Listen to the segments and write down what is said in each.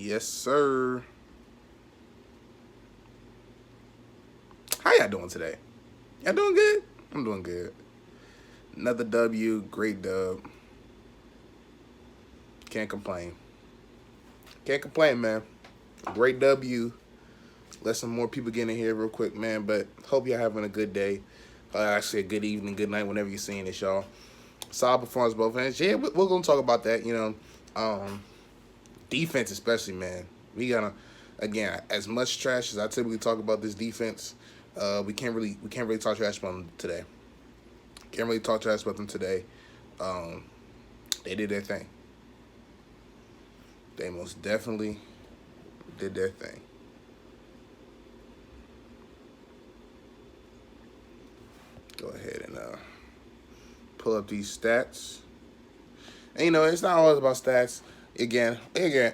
Yes, sir. How y'all doing today? Y'all doing good? I'm doing good. Another W, great dub. Can't complain. Can't complain, man. Great W. Let some more people get in here real quick, man. But hope y'all having a good day. Actually, a good evening, good night, whenever you're seeing this, y'all. Solid performance, both ends. Yeah, we're gonna talk about that. Defense especially, man. We gotta again as much trash as I typically talk about this defense. We can't really talk trash about them today. Can't really talk trash about them today. Um, they did their thing. They most definitely did their thing. Go ahead and pull up these stats. And it's not always about stats. Again,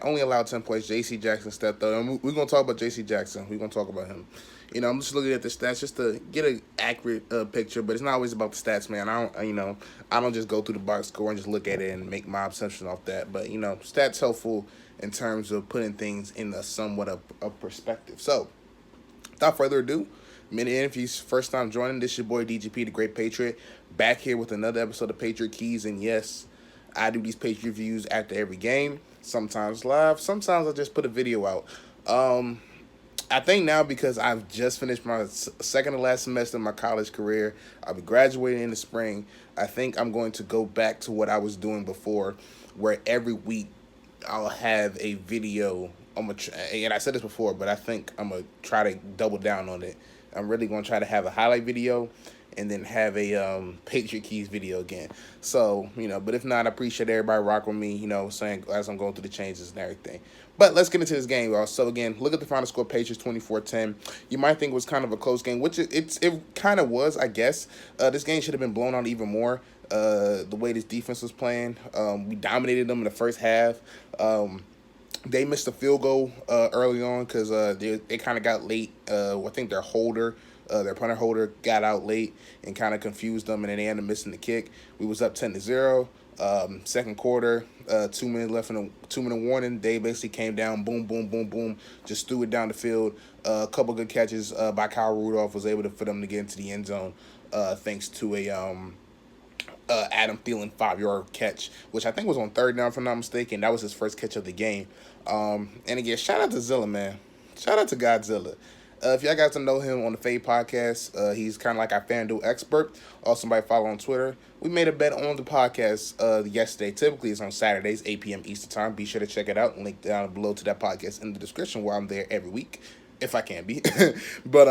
only allowed 10 points. J.C. Jackson stepped up. And we're gonna talk about J.C. Jackson. We're gonna talk about him. I'm just looking at the stats just to get an accurate picture. But it's not always about the stats, man. I don't just go through the box score and just look at it and make my assumption off that. But stats helpful in terms of putting things in a somewhat of perspective. So, without further ado, many if you first time joining, this is your boy DGP, the Great Patriot, back here with another episode of Patriot Keys. And yes, I do these Patriot reviews after every game, sometimes live, sometimes I just put a video out. I think now because I've just finished my second to last semester in my college career, I'll be graduating in the spring. I think I'm going to go back to what I was doing before, where every week I'll have a video. And I said this before, but I think I'm gonna try to double down on it. I'm really gonna try to have a highlight video, and then have a Patriot Keys video again. So but if not, I appreciate everybody rocking with me. Saying as I'm going through the changes and everything. But let's get into this game, y'all. So again, look at the final score: Patriots 24-10. You might think it was kind of a close game, which it kind of was, I guess. This game should have been blown out even more. The way this defense was playing, we dominated them in the first half. They missed a field goal early on because they kind of got late. I think their punter holder got out late and kind of confused them, and then they ended up missing the kick. We was up 10-0. Second quarter, 2 minutes left in a 2-minute warning. They basically came down, boom, boom, boom, boom, just threw it down the field. A couple good catches by Kyle Rudolph was able for them to get into the end zone, thanks to a Adam Thielen 5-yard catch, which I think was on third down, if I'm not mistaken. That was his first catch of the game. And again, shout out to Zilla, man. Shout out to Godzilla. If y'all guys don't know him on the Fade podcast, he's kind of like our FanDuel expert. Also, somebody follow on Twitter. We made a bet on the podcast yesterday. Typically, it's on Saturdays, 8 p.m. Eastern Time. Be sure to check it out. Link down below to that podcast in the description, where I'm there every week, if I can be. But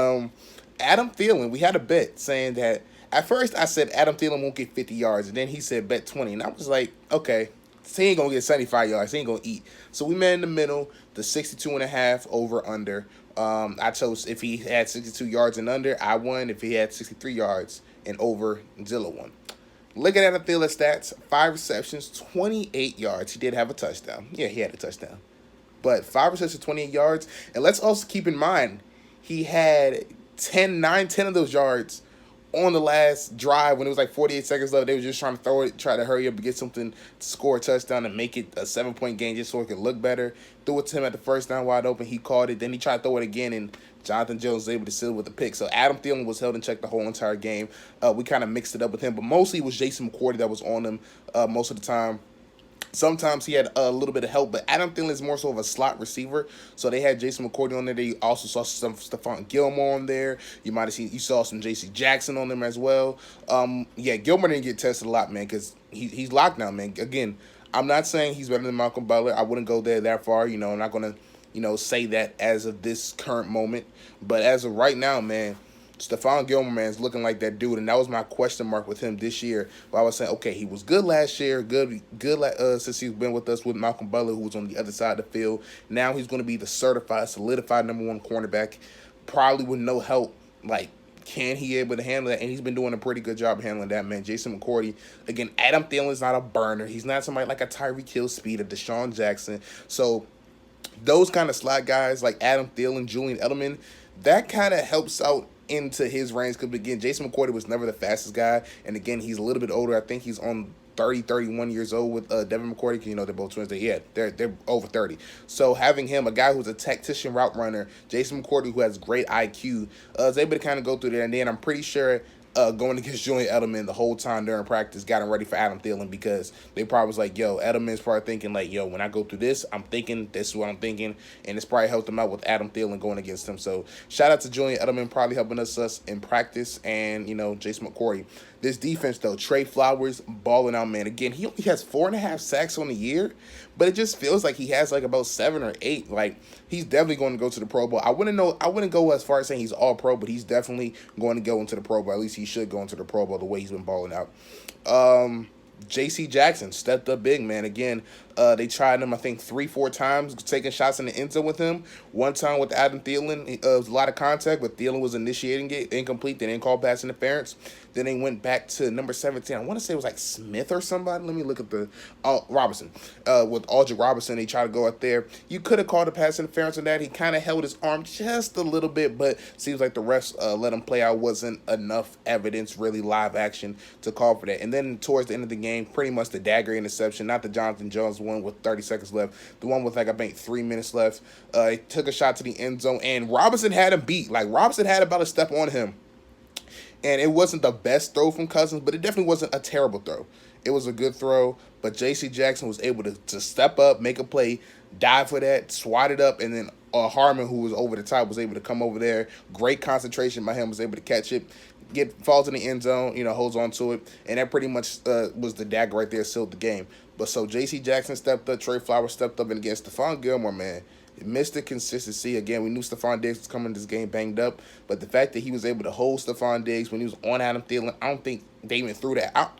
Adam Thielen, we had a bet saying that at first I said Adam Thielen won't get 50 yards, and then he said bet 20. And I was like, okay, so he ain't going to get 75 yards. He ain't going to eat. So we met in the middle, the 62.5 over under. I chose if he had 62 yards and under, I won. If he had 63 yards and over, Zilla won. Looking at the Thielen stats, 5 receptions, 28 yards. He did have a touchdown. Yeah, he had a touchdown. But 5 receptions, 28 yards. And let's also keep in mind, he had 10 of those yards on the last drive when it was like 48 seconds left. They were just trying to throw it, try to hurry up and get something to score a touchdown and make it a 7-point game just so it could look better. Threw it to him at the first down wide open. He caught it. Then he tried to throw it again, and Jonathan Jones was able to seal it with a pick. So Adam Thielen was held in check the whole entire game. We kind of mixed it up with him, but mostly it was Jason McCourty that was on him most of the time. Sometimes he had a little bit of help, but Adam Thielen is more so of a slot receiver. So they had Jason McCourty on there. They also saw some Stephon Gilmore on there. You saw some J.C. Jackson on them as well. Gilmore didn't get tested a lot, man, because he's locked now, man. Again, I'm not saying he's better than Malcolm Butler. I wouldn't go there that far. I'm not going to, say that as of this current moment. But as of right now, man, Stephon Gilmore, man, is looking like that dude, and that was my question mark with him this year. But I was saying, okay, he was good last year, good since he's been with us with Malcolm Butler, who was on the other side of the field. Now he's going to be the solidified number 1 cornerback, probably with no help. Like, can he able to handle that? And he's been doing a pretty good job handling that, man. Jason McCourty, again, Adam Thielen is not a burner. He's not somebody like a Tyreek Hill speed or Deshaun Jackson. So those kind of slot guys like Adam Thielen, Julian Edelman, that kind of helps out into his range, because again, Jason McCourty was never the fastest guy, and again, he's a little bit older. I think he's on 30, 31 years old with Devin McCourty, because they're both twins. They're over 30. So having him, a guy who's a tactician route runner, Jason McCourty, who has great IQ, is able to kind of go through there. And then I'm pretty sure going against Julian Edelman the whole time during practice got him ready for Adam Thielen, because they probably was like, yo, Edelman's probably thinking like, yo, when I go through this, I'm thinking this is what I'm thinking, and it's probably helped him out with Adam Thielen going against him. So shout out to Julian Edelman, probably helping us in practice, and Jason McCourty. This defense though, Trey Flowers balling out, man. Again, he only has 4.5 sacks on the year, but it just feels like he has like about 7 or 8. Like, he's definitely going to go to the Pro Bowl. I wouldn't go as far as saying he's all pro, but he's definitely going to go into the Pro Bowl. At least he should go into the Pro Bowl the way he's been balling out. J.C. Jackson stepped up big, man. Again, they tried him, I think, 3-4 times, taking shots in the end zone with him. One time with Adam Thielen, it was a lot of contact, but Thielen was initiating it, incomplete. They didn't call pass interference. Then they went back to number 17. I want to say it was like Smith or somebody. Let me look at the Robinson. With Aldrich Robinson, they tried to go out there. You could have called a pass interference on that. He kind of held his arm just a little bit, but seems like the refs let him play out. Wasn't enough evidence, really live action, to call for that. And then towards the end of the game, pretty much the dagger interception, not the Jonathan Jones one with 30 seconds left, the one with like I think 3 minutes left. He took a shot to the end zone, and Robinson had him beat. Like, Robinson had about a step on him. And it wasn't the best throw from Cousins, but it definitely wasn't a terrible throw. It was a good throw, but J.C. Jackson was able to step up, make a play, dive for that, swat it up, and then Harmon, who was over the top, was able to come over there. Great concentration by him, was able to catch it, falls in the end zone, holds on to it, and that pretty much was the dagger right there, sealed the game. But so J.C. Jackson stepped up, Trey Flowers stepped up, and against Stephon Gilmore, man, missed the consistency. Again, we knew Stephon Diggs was coming to this game banged up, but the fact that he was able to hold Stephon Diggs when he was on Adam Thielen, I don't think they even threw that.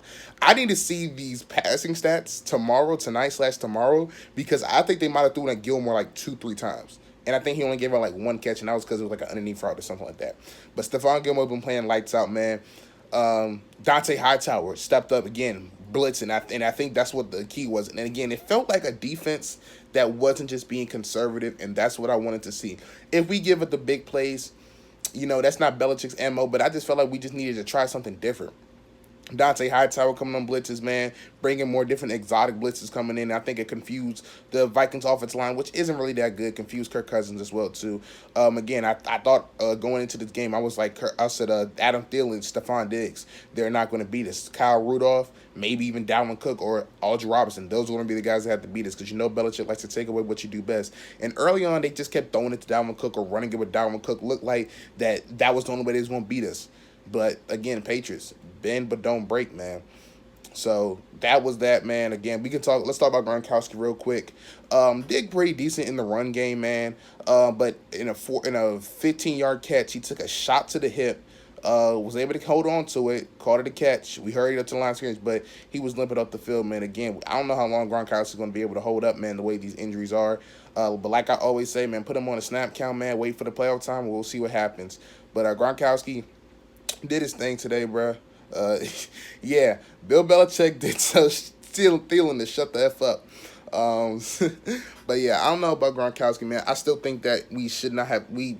I need to see these passing stats tonight/tomorrow, because I think they might have thrown at Gilmore like 2-3 times. And I think he only gave her like 1 catch, and that was because it was like an underneath route or something like that. But Stephon Gilmore's been playing lights out, man. Dante Hightower stepped up again, blitzing, and I think that's what the key was. And again, it felt like a defense that wasn't just being conservative, and that's what I wanted to see. If we give it the big plays, that's not Belichick's MO, but I just felt like we just needed to try something different. Dante Hightower coming on blitzes, man, bringing more different exotic blitzes coming in. I think it confused the Vikings offensive line, which isn't really that good. Confused Kirk Cousins as well, too. Again, I thought going into this game, I said Adam Thielen, Stephon Diggs, they're not going to beat us. Kyle Rudolph, maybe even Dalvin Cook or Aldrich Robinson. Those are going to be the guys that have to beat us, because Belichick likes to take away what you do best. And early on, they just kept throwing it to Dalvin Cook or running it with Dalvin Cook. Looked like that was the only way they was going to beat us. But again, Patriots, bend but don't break, man. So that was that, man. Again, let's talk about Gronkowski real quick. Did pretty decent in the run game, man. But in a 15-yard catch, he took a shot to the hip. Was able to hold on to it, caught it a catch. We hurried up to the line of scrimmage, but he was limping up the field, man. Again, I don't know how long Gronkowski is going to be able to hold up, man, the way these injuries are. But like I always say, man, put him on a snap count, man. Wait for the playoff time. We'll see what happens. But Gronkowski did his thing today, bro. Yeah, Bill Belichick did tell Thielen to shut the F up. But yeah, I don't know about Gronkowski, man. I still think that we should not have we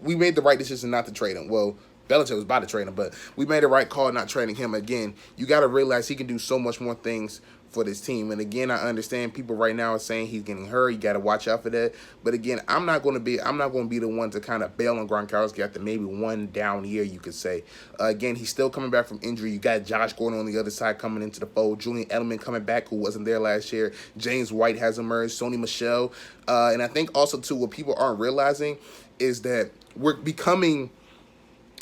made the right decision not to trade him. Well, Belichick was about to trade him, but we made the right call not trading him. Again, you got to realize he can do so much more things for this team. And again, I understand people right now are saying he's getting hurt. You got to watch out for that. But again, I'm not going to be the one to kind of bail on Gronkowski after maybe one down year, you could say. Again, he's still coming back from injury. You got Josh Gordon on the other side coming into the fold. Julian Edelman coming back, who wasn't there last year. James White has emerged. Sony Michel. And I think also, too, what people aren't realizing is that we're becoming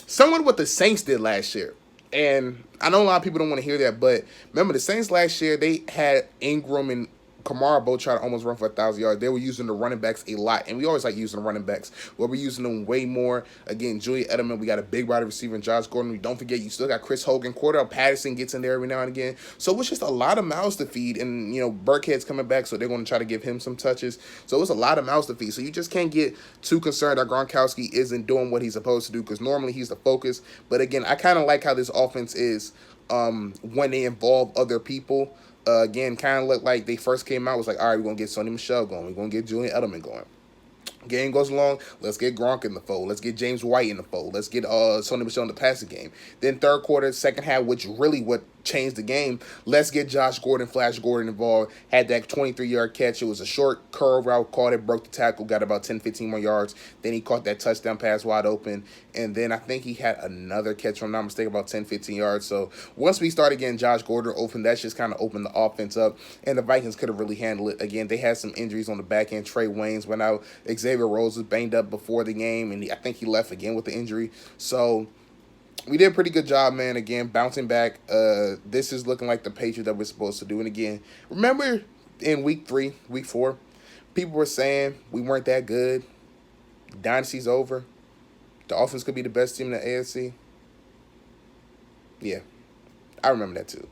somewhat what the Saints did last year. And I know a lot of people don't want to hear that, but remember the Saints last year, they had Ingram and Kamara both try to almost run for 1,000 yards. They were using the running backs a lot, and we always like using the running backs. Well, we're using them way more. Again, Julian Edelman, we got a big wide receiver in Josh Gordon. We don't forget, you still got Chris Hogan. Cordell Patterson gets in there every now and again. So it's just a lot of mouths to feed, and, Burkhead's coming back, so they're going to try to give him some touches. So it's a lot of mouths to feed. So you just can't get too concerned that Gronkowski isn't doing what he's supposed to do, because normally he's the focus. But again, I kind of like how this offense is when they involve other people. Again, kind of looked like they first came out, was like, all right, we're going to get Sony Michel going. We're going to get Julian Edelman going. Game goes along, let's get Gronk in the fold. Let's get James White in the fold. Let's get Sony Michel in the passing game. Then third quarter, second half, which really what change the game. Let's get Josh Gordon, Flash Gordon involved. Had that 23-yard catch. It was a short curve route, caught it, broke the tackle, got about 10, 15 more yards. Then he caught that touchdown pass wide open. And then I think he had another catch, if I'm not mistaken, about 10, 15 yards. So once we started getting Josh Gordon open, that just kind of opened the offense up. And the Vikings could have really handled it. Again, they had some injuries on the back end. Trey Waynes went out. Xavier Rhodes was banged up before the game, and I think he left again with the injury. So we did a pretty good job, man. Again, bouncing back. This is looking like the Patriots that we're supposed to do. And again, remember in week 3, week 4, people were saying we weren't that good. Dynasty's over. The offense could be the best team in the AFC. Yeah, I remember that too.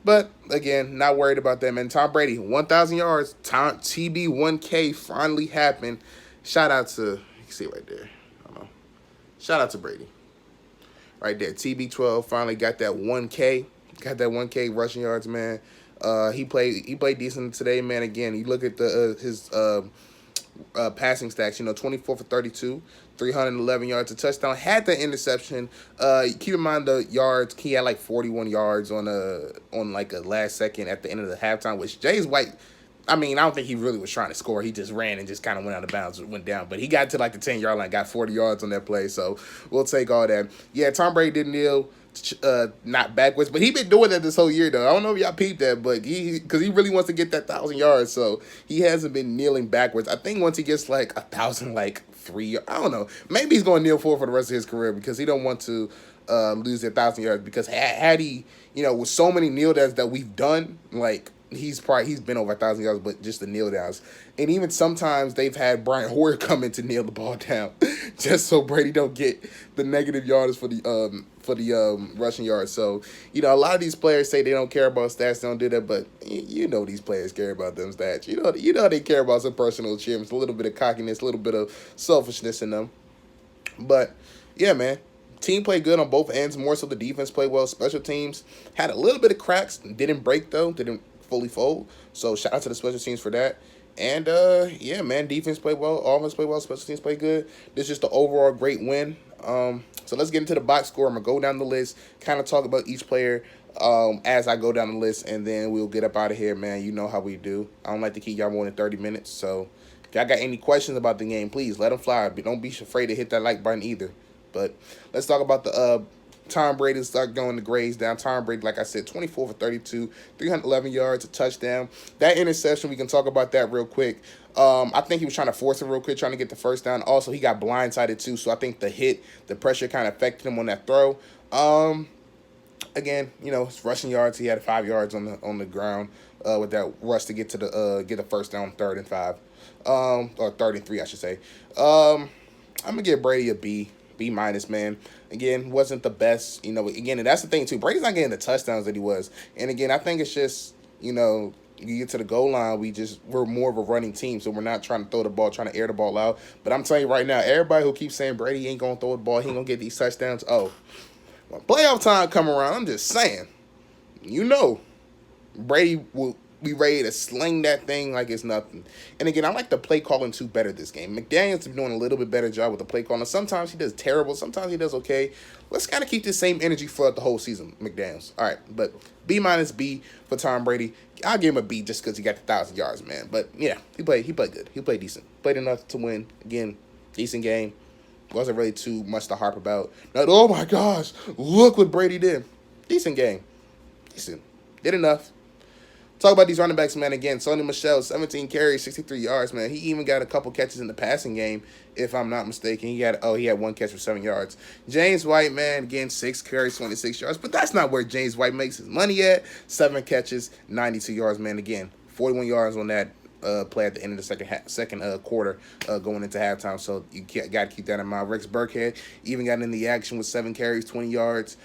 But again, not worried about that, man. Tom Brady, 1,000 yards. TB 1K finally happened. Shout out to, you can see it right there. I don't know. Shout out to Brady. Right there, TB12 finally got that 1K. Got that 1K rushing yards, man. He played decent today, man. Again, you look at his passing stats. 24 for 32, 311 yards, a touchdown. Had the interception. Keep in mind the yards. He had like 41 yards on like a last second at the end of the halftime, which James White. I mean, I don't think he really was trying to score. He just ran and just kind of went out of bounds, went down. But he got to like the 10-yard line, got 40 yards on that play. So we'll take all that. Yeah, Tom Brady didn't kneel, not backwards, but he been doing that this whole year though. I don't know if y'all peeped that, but because he really wants to get that 1,000 yards, so he hasn't been kneeling backwards. I think once he gets like 1,000, like 3, I don't know. Maybe he's going to kneel for the rest of his career because he don't want to lose that 1,000 yards. Because had he, with so many kneel downs that we've done, like. He's been over 1,000 yards, but just the kneel downs. And even sometimes they've had Brian Hoyer come in to kneel the ball down, just so Brady don't get the negative yards for the rushing yards. So a lot of these players say they don't care about stats, they don't do that, but these players care about them stats. They care about some personal achievements, a little bit of cockiness, a little bit of selfishness in them. But yeah, man. Team played good on both ends. More so the defense played well. Special teams had a little bit of cracks. Didn't break, though. Didn't fully fold. So, shout out to the special teams for that. And, yeah, man, defense played well. Offense played well. Special teams played good. This is just the overall great win. So, let's get into the box score. I'm going to go down the list, kind of talk about each player as I go down the list, and then we'll get up out of here, man. You know how we do. I don't like to keep y'all more than 30 minutes. So, if y'all got any questions about the game, please let them fly. But don't be afraid to hit that like button either. But let's talk about the Tom Brady. Start going the grades down. Tom Brady, like I said, 24 for 32, 311 yards, a touchdown. That interception, we can talk about that real quick. I think he was trying to force it real quick, trying to get the first down. Also, he got blindsided too, so I think the pressure kind of affected him on that throw. Again, his rushing yards, he had 5 yards on the ground with that rush to get to the first down, 3rd and 5, or 3rd and 3, I should say. I'm gonna give Brady a B minus, man. Again, wasn't the best, again, and that's the thing too. Brady's not getting the touchdowns that he was. And again, I think it's just, you get to the goal line, we're more of a running team, so we're not trying to throw the ball, trying to air the ball out. But I'm telling you right now, everybody who keeps saying Brady ain't gonna throw the ball, he ain't gonna get these touchdowns. Oh, when playoff time come around, I'm just saying, Brady will be ready to sling that thing like it's nothing. And again, I like the play calling too better this game. McDaniel's been doing a little bit better job with the play calling. Sometimes he does terrible. Sometimes he does okay. Let's kind of keep the same energy throughout the whole season, McDaniel's. All right, but B minus B for Tom Brady. I'll give him a B just because he got the 1,000 yards, man. But yeah, he played good. He played decent. Played enough to win. Again, decent game. Wasn't really too much to harp about. Not, oh my gosh, look what Brady did. Decent game. Decent. Did enough. Talk about these running backs, man. Again, Sony Michel, 17 carries, 63 yards, man. He even got a couple catches in the passing game, if I'm not mistaken. He had 1 catch for 7 yards. James White, man, again, 6 carries, 26 yards. But that's not where James White makes his money at. 7 catches, 92 yards, man. Again, 41 yards on that play at the end of the second quarter going into halftime. So you got to keep that in mind. Rex Burkhead even got in the action with 7 carries, 20 yards.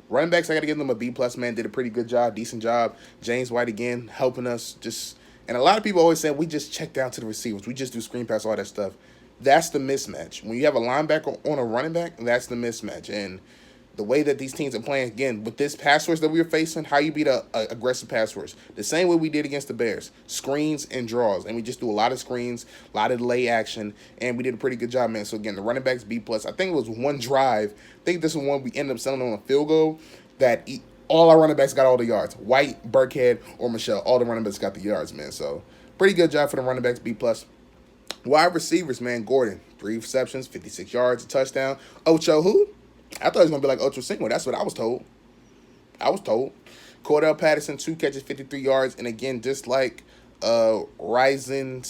Running backs, I got to give them a B+, man. Did a pretty good job, decent job. James White, again, helping us just – and a lot of people always say, we just check down to the receivers. We just do screen pass, all that stuff. That's the mismatch. When you have a linebacker on a running back, that's the mismatch. And the way that these teams are playing, again, with this pass rush that we were facing, how you beat a aggressive pass rush? The same way we did against the Bears. Screens and draws. And we just do a lot of screens, a lot of delay action, and we did a pretty good job, man. So, again, the running backs B+. I think it was one drive. I think this is one we ended up selling on a field goal that All our running backs got all the yards. White, Burkhead, or Michelle, all the running backs got the yards, man. So pretty good job for the running backs, B plus. Wide receivers, man. Gordon, 3 receptions, 56 yards, a touchdown. Ocho who? I thought he was gonna be like Ocho Cinco. That's what I was told. I was told. Cordell Patterson, 2 catches, 53 yards, and again, just like Ryzen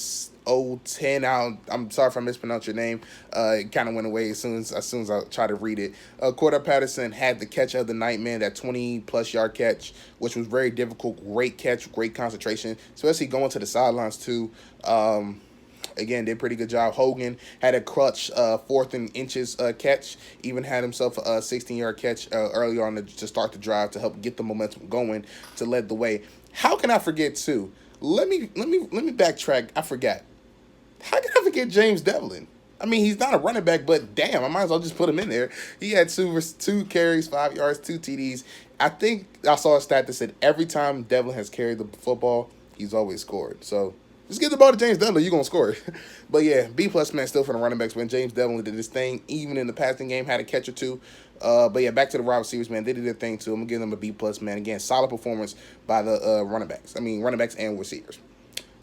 010. I'm sorry if I mispronounced your name. It kind of went away as soon as I tried to read it. Cordell Patterson had the catch of the night, man. That 20+ yard catch, which was very difficult. Great catch, great concentration, especially going to the sidelines too. Again, did a pretty good job. Hogan had a clutch 4th and inches catch. Even had himself a 16-yard catch early on to start the drive to help get the momentum going to lead the way. How can I forget too? Let me backtrack. I forgot. How can I forget James Devlin? I mean, he's not a running back, but damn, I might as well just put him in there. He had two carries, 5 yards, 2 TDs. I think I saw a stat that said every time Devlin has carried the football, he's always scored. So just give the ball to James Devlin, you're going to score. But yeah, B plus, man, still for the running backs, when James Devlin did his thing, even in the passing game, had a catch or two. But yeah, back to the wide receivers, man. They did their thing too. I'm going to give them a B plus, man. Again, solid performance by the running backs. Running backs and receivers.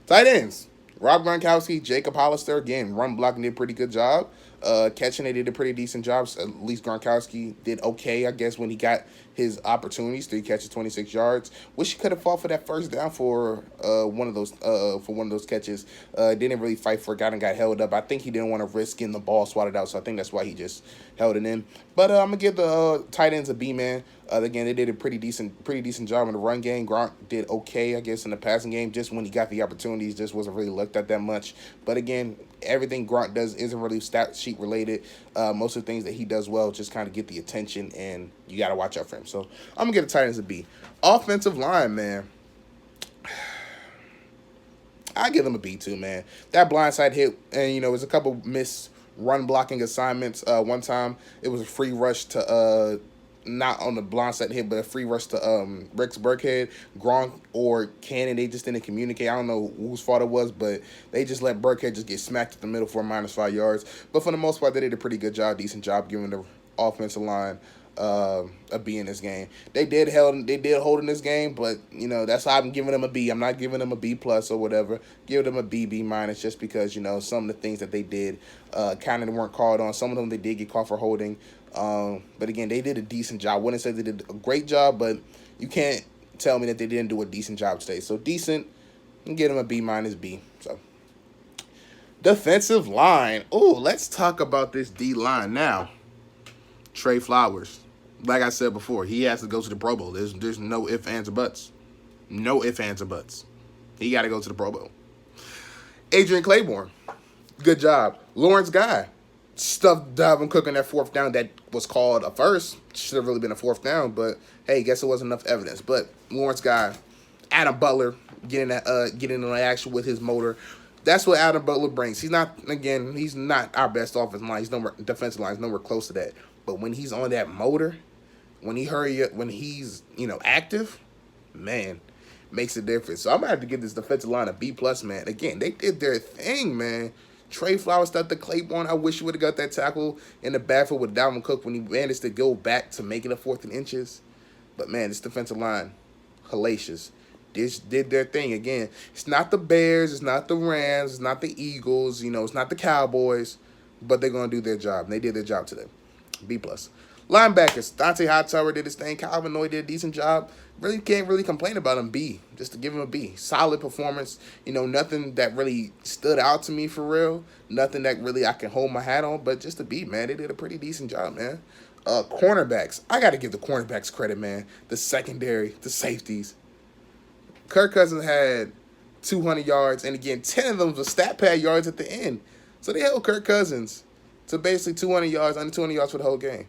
Tight ends. Rob Gronkowski, Jacob Hollister, again, run blocking did a pretty good job. Catching, they did a pretty decent job. At least Gronkowski did okay, I guess, when he got his opportunities. 3 catches, 26 yards. Wish he could have fought for that first down for one of those catches. Didn't really fight for it. Got held up. I think he didn't want to risk getting the ball swatted out, so I think that's why he just held it in. But I'm gonna give the tight ends a B, man. Again, they did a pretty decent job in the run game. Gronk did okay, I guess, in the passing game. Just when he got the opportunities, just wasn't really looked at that much. But again, everything Gronk does isn't really stat sheet related. Most of the things that he does well just kind of get the attention, and you got to watch out for him. So I'm going to give the Titans a B. Offensive line, man. I give them a B too, man. That blindside hit, and it was a couple missed run blocking assignments. One time it was a free rush to not on the blindside hit, but a free rush to Rex Burkhead, Gronk, or Cannon. They just didn't communicate. I don't know whose fault it was, but they just let Burkhead just get smacked at the middle for -5 yards. But for the most part, they did a pretty good job, decent job giving the offensive line a B in this game. They did hold in this game, but that's why I'm giving them a B. I'm not giving them a B plus or whatever. Give them a B minus, just because some of the things that they did kind of weren't called on. Some of them they did get caught for holding. But again, they did a decent job. I wouldn't say they did a great job, but you can't tell me that they didn't do a decent job today. So decent, and give them a B minus B. So defensive line. Oh, let's talk about this D line now. Trey Flowers. Like I said before, he has to go to the Pro Bowl. There's no ifs, ands, or buts. No ifs, ands, or buts. He got to go to the Pro Bowl. Adrian Claiborne. Good job. Lawrence Guy. Stuffed Dalvin Cook on that 4th down that was called a first. Should have really been a 4th down, but hey, guess it wasn't enough evidence. But Lawrence Guy, Adam Butler getting in the action with his motor. That's what Adam Butler brings. He's not our best offensive line. He's nowhere defensive line. He's nowhere close to that. But when he's on that motor, when he's active, man, makes a difference. So I'm gonna have to give this defensive line a B plus, man. Again, they did their thing, man. Trey Flowers stuck to Claiborne. I wish he would have got that tackle in the backfield with Dalvin Cook when he managed to go back to making a 4th-and-inches. But man, this defensive line, hellacious. Just did their thing. Again, it's not the Bears, it's not the Rams, it's not the Eagles, it's not the Cowboys, but they're gonna do their job. And they did their job today. B plus. Linebackers, Dante Hightower did his thing. Calvin Noy did a decent job. Really can't complain about him. B, just to give him a B. Solid performance. Nothing that really stood out to me for real. Nothing that really I can hold my hat on, but just a B, man. They did a pretty decent job, man. Cornerbacks. I got to give the cornerbacks credit, man. The secondary, the safeties. Kirk Cousins had 200 yards, and again, 10 of them was stat pad yards at the end. So they held Kirk Cousins to basically 200 yards, under 200 yards for the whole game.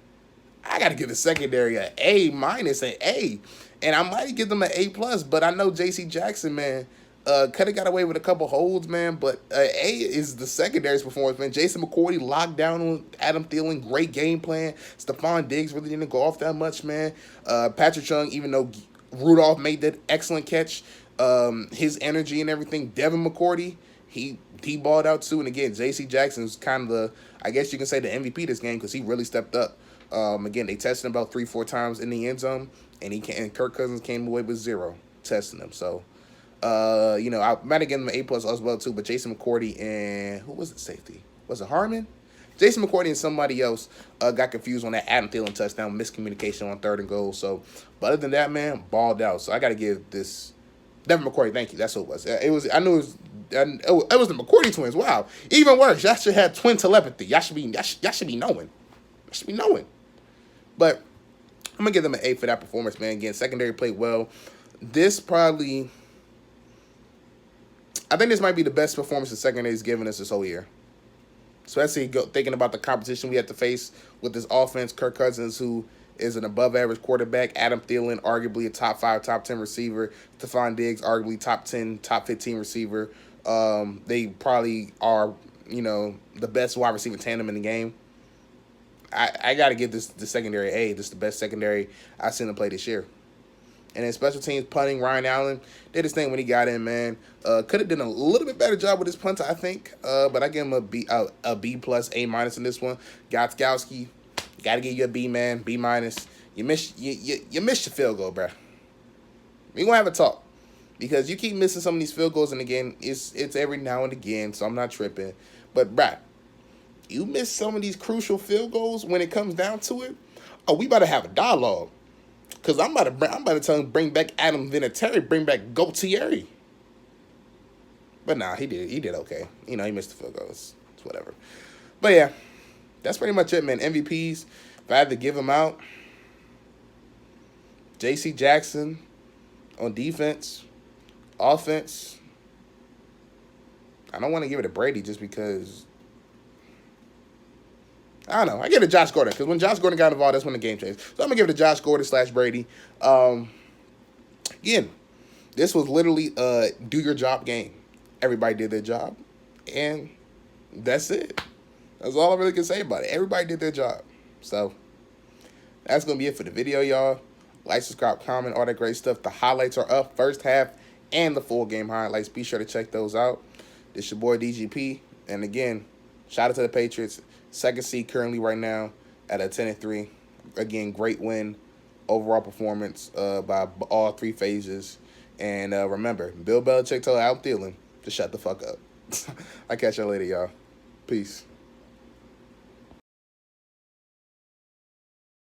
I got to give the secondary an A minus, an A. And I might give them an A plus, but I know J.C. Jackson, man, could have got away with a couple holds, man. But A is the secondary's performance, man. Jason McCourty locked down on Adam Thielen. Great game plan. Stephon Diggs really didn't go off that much, man. Patrick Chung, even though Rudolph made that excellent catch, his energy and everything. Devin McCourty, he balled out too. And again, J.C. Jackson's kind of the, I guess you can say, the MVP this game because he really stepped up. Again, they tested him about 3-4 times in the end zone. and Kirk Cousins came away with 0 testing him. So, I might have given him an A+ as well too. But Jason McCourty and who was it? Safety, was it Harmon? Jason McCourty and somebody else got confused on that Adam Thielen touchdown, miscommunication on 3rd and goal. So, but other than that, man, balled out. So I got to give this Devin McCourty. Thank you. That's who it was. It was. I knew it was. It was the McCourty twins. Wow. Even worse. Y'all should have twin telepathy. Y'all should be knowing. Y'all should be knowing. But I'm gonna give them an A for that performance, man. Again, secondary played well. This probably, I think this might be the best performance the secondary's given us this whole year. Especially thinking about the competition we have to face with this offense. Kirk Cousins, who is an above-average quarterback. Adam Thielen, arguably a top 5, top 10 receiver. Stephon Diggs, arguably top 10, top 15 receiver. They probably are, the best wide receiver tandem in the game. I got to give the secondary A. This is the best secondary I've seen them play this year. And then special teams punting, Ryan Allen did his thing when he got in, man. Could have done a little bit better job with his punter, I think. But I give him a B+, A- in this one. Gotskowski, got to give you a B, man. B-. You missed your field goal, bro. We're gonna have a talk because you keep missing some of these field goals, and again, it's every now and again, so I'm not tripping. But bro, you miss some of these crucial field goals when it comes down to it. Oh, we about to have a dialogue. Cause I'm about to tell him bring back Adam Vinatieri, bring back Gautieri. But nah, he did okay. He missed the field goals. It's whatever. But yeah, that's pretty much it, man. MVPs, if I had to give them out, J.C. Jackson on defense, offense. I don't want to give it to Brady just because. I don't know. I give it to Josh Gordon because when Josh Gordon got involved, that's when the game changed. So I'm going to give it to Josh Gordon / Brady. Again, this was literally a do-your-job game. Everybody did their job, and that's it. That's all I really can say about it. Everybody did their job. So that's going to be it for the video, y'all. Like, subscribe, comment, all that great stuff. The highlights are up, first half and the full game highlights. Be sure to check those out. This your boy DGP. And again, shout out to the Patriots. Second seed currently right now at a 10-3. Again, great win, overall performance by all 3 phases. And remember, Bill Belichick told Al Thielen to shut the fuck up. I'll catch y'all later, y'all. Peace.